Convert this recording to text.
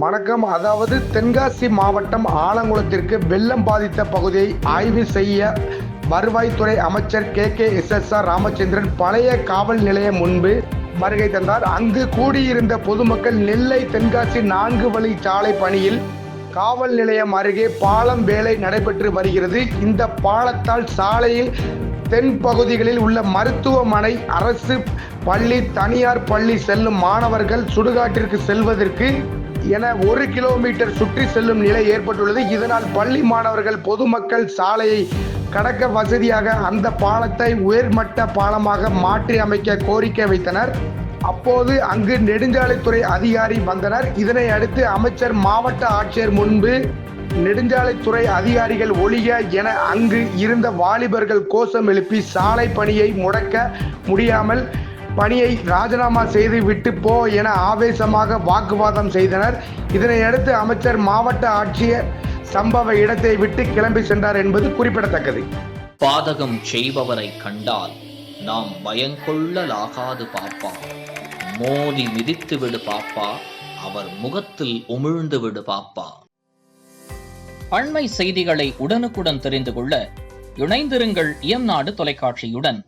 வணக்கம். அதாவது தென்காசி மாவட்டம் ஆலங்குளத்திற்கு வெள்ளம் பாதித்த பகுதியை ஆய்வு செய்ய வருவாய்த்துறை அமைச்சர் KKSSR ராமச்சந்திரன் பழைய காவல் நிலையம் முன்பு வருகை தந்தார். அங்கு கூடியிருந்த பொதுமக்கள் நெல்லை தென்காசி 4 வழி சாலை பணியில் காவல் நிலையம் அருகே பாலம் வேலை நடைபெற்று வருகிறது. இந்த பாலத்தால் சாலையில் தென் பகுதிகளில் உள்ள மருத்துவமனை, அரசு பள்ளி, தனியார் பள்ளி செல்லும் மாணவர்கள் சுடுகாட்டிற்கு செல்வதற்கு என 1 கிலோமீட்டர் சுற்றி செல்லும் நிலை ஏற்பட்டுள்ளது. இதனால் பள்ளி மாணவர்கள், பொதுமக்கள் சாலையை கடக்க வசதியாக அந்த பாலத்தை உயர்மட்ட பாலமாக மாற்றி அமைக்க கோரிக்கை வைத்தனர். அப்போது அங்கு நெடுஞ்சாலைத்துறை அதிகாரி வந்தனர். இதனை அடுத்து அமைச்சர் மாவட்ட ஆட்சியர் முன்பு நெடுஞ்சாலைத்துறை அதிகாரிகள் ஒழிக என அங்கு இருந்த வாலிபர்கள் கோஷம் எழுப்பி சாலை பணியை முடக்க முடியாமல் பணியை ராஜினாமா செய்து விட்டு போ என ஆவேசமாக வாக்குவாதம் செய்தனர். இதனையடுத்து அமைச்சர் மாவட்ட ஆட்சியர் சம்பவ இடத்தை விட்டு கிளம்பி சென்றார் என்பது குறிப்பிடத்தக்கது. பாதகம் செய்பவரை கண்டால் நாம் பயங்கொள்ளலாகாது பாப்பா, மோதி மிதித்து விடு பாப்பா, அவர் முகத்தில் உமிழ்ந்து விடு பாப்பா. அண்மை செய்திகளை உடனுக்குடன் தெரிந்து கொள்ள இணைந்திருங்கள் இயம்நாடு தொலைக்காட்சியுடன்.